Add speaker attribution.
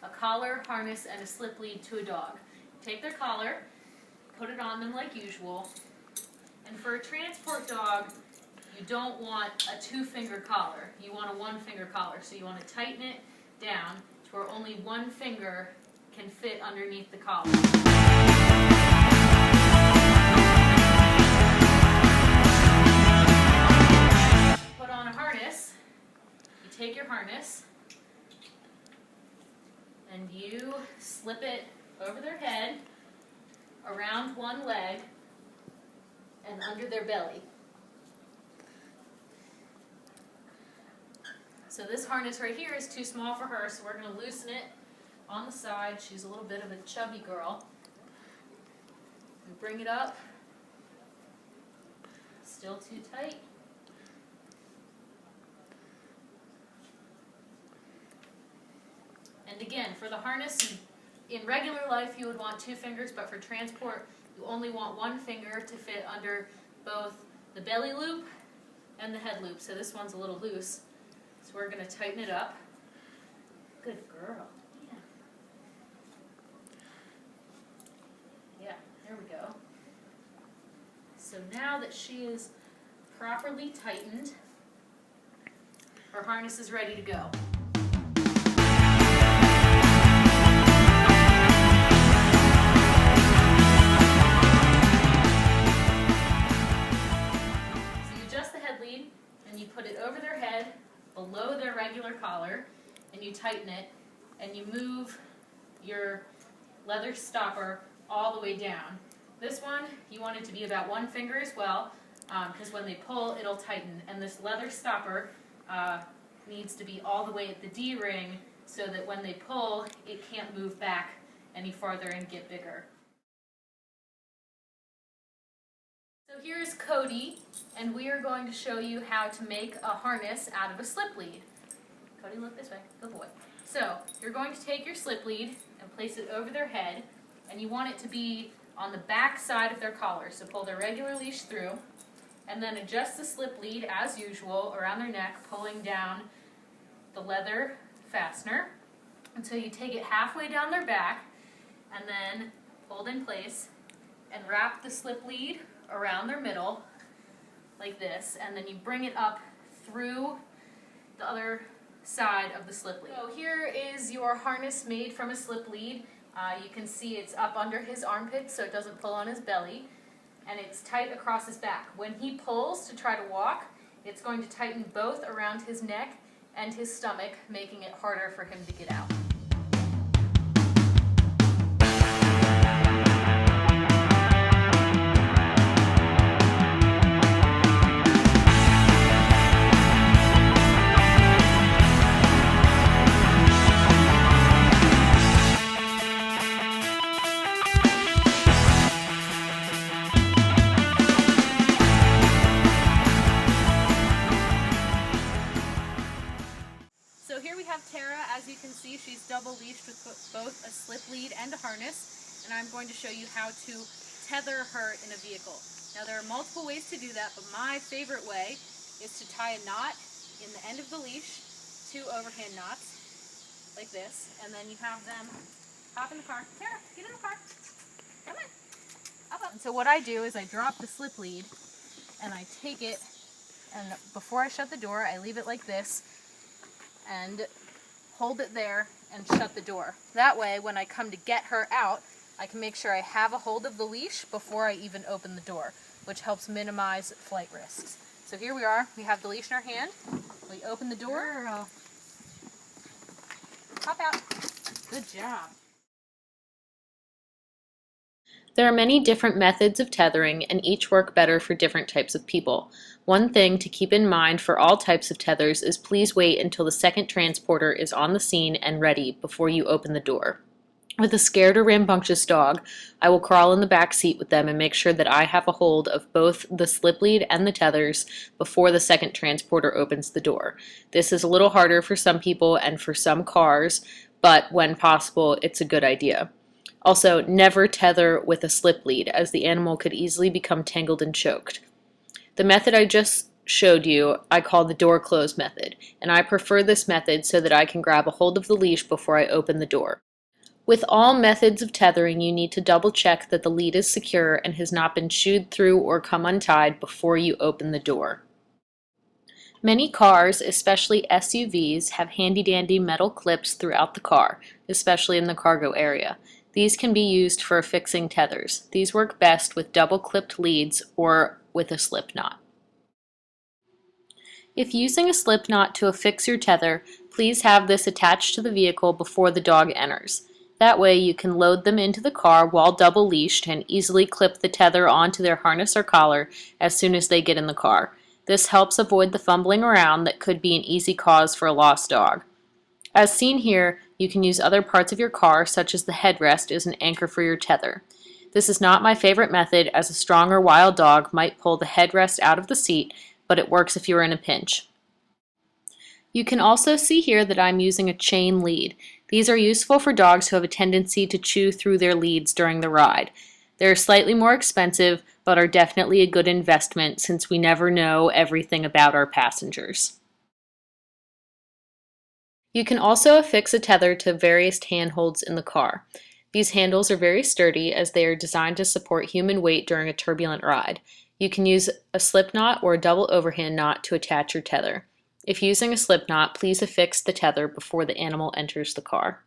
Speaker 1: a collar, harness, and a slip lead to a dog. Take their collar, put it on them like usual, and for a transport dog, you don't want a 2-finger collar. You want a 1-finger collar, so you want to tighten it down to where only 1 finger can fit underneath the collar. Put on a harness. You take your harness and you slip it over their head, around one leg, and under their belly. So this harness right here is too small for her, so we're going to loosen it on the side. She's a little bit of a chubby girl. And bring it up. Still too tight. And again, for the harness, in regular life you would want 2 fingers, but for transport you only want 1 finger to fit under both the belly loop and the head loop. So this one's a little loose. So we're going to tighten it up. Good girl. Yeah, there we go. So now that she is properly tightened, her harness is ready to go. And you put it over their head, below their regular collar, and you tighten it, and you move your leather stopper all the way down. This one, you want it to be about 1 finger as well, because when they pull, it'll tighten. And this leather stopper needs to be all the way at the D-ring so that when they pull, it can't move back any farther and get bigger. So here's Cody, and we are going to show you how to make a harness out of a slip lead. Cody, look this way. Good boy. So you're going to take your slip lead and place it over their head, and you want it to be on the back side of their collar. So pull their regular leash through, and then adjust the slip lead as usual around their neck, pulling down the leather fastener until you take it halfway down their back, and then hold in place and wrap the slip lead around their middle like this, and then you bring it up through the other side of the slip lead. So here is your harness made from a slip lead. You can see it's up under his armpits so it doesn't pull on his belly, and it's tight across his back. When he pulls to try to walk, it's going to tighten both around his neck and his stomach, making it harder for him to get out. So here we have Tara. As you can see, she's double leashed with both a slip lead and a harness, and I'm going to show you how to tether her in a vehicle. Now there are multiple ways to do that, but my favorite way is to tie a knot in the end of the leash, 2 overhand knots, like this, and then you have them hop in the car. Tara, get in the car. Come on. Up. And so what I do is I drop the slip lead, and I take it, and before I shut the door, I leave it like this, and hold it there and shut the door. That way, when I come to get her out, I can make sure I have a hold of the leash before I even open the door, which helps minimize flight risks. So here we are. We have the leash in our hand. We open the door. Girl. Hop out. Good job. There are many different methods of tethering, and each work better for different types of people. One thing to keep in mind for all types of tethers is please wait until the second transporter is on the scene and ready before you open the door. With a scared or rambunctious dog, I will crawl in the back seat with them and make sure that I have a hold of both the slip lead and the tethers before the second transporter opens the door. This is a little harder for some people and for some cars, but when possible, it's a good idea. Also, never tether with a slip lead, as the animal could easily become tangled and choked. The method I just showed you I call the door close method, and I prefer this method so that I can grab a hold of the leash before I open the door. With all methods of tethering, you need to double check that the lead is secure and has not been chewed through or come untied before you open the door. Many cars, especially SUVs, have handy-dandy metal clips throughout the car, especially in the cargo area. These can be used for affixing tethers. These work best with double-clipped leads or with a slip knot. If using a slip knot to affix your tether, please have this attached to the vehicle before the dog enters. That way you can load them into the car while double leashed and easily clip the tether onto their harness or collar as soon as they get in the car. This helps avoid the fumbling around that could be an easy cause for a lost dog. As seen here, you can use other parts of your car, such as the headrest, as an anchor for your tether. This is not my favorite method, as a strong or wild dog might pull the headrest out of the seat, but it works if you are in a pinch. You can also see here that I'm using a chain lead. These are useful for dogs who have a tendency to chew through their leads during the ride. They're slightly more expensive, but are definitely a good investment since we never know everything about our passengers. You can also affix a tether to various handholds in the car. These handles are very sturdy as they are designed to support human weight during a turbulent ride. You can use a slip knot or a double overhand knot to attach your tether. If using a slip knot, please affix the tether before the animal enters the car.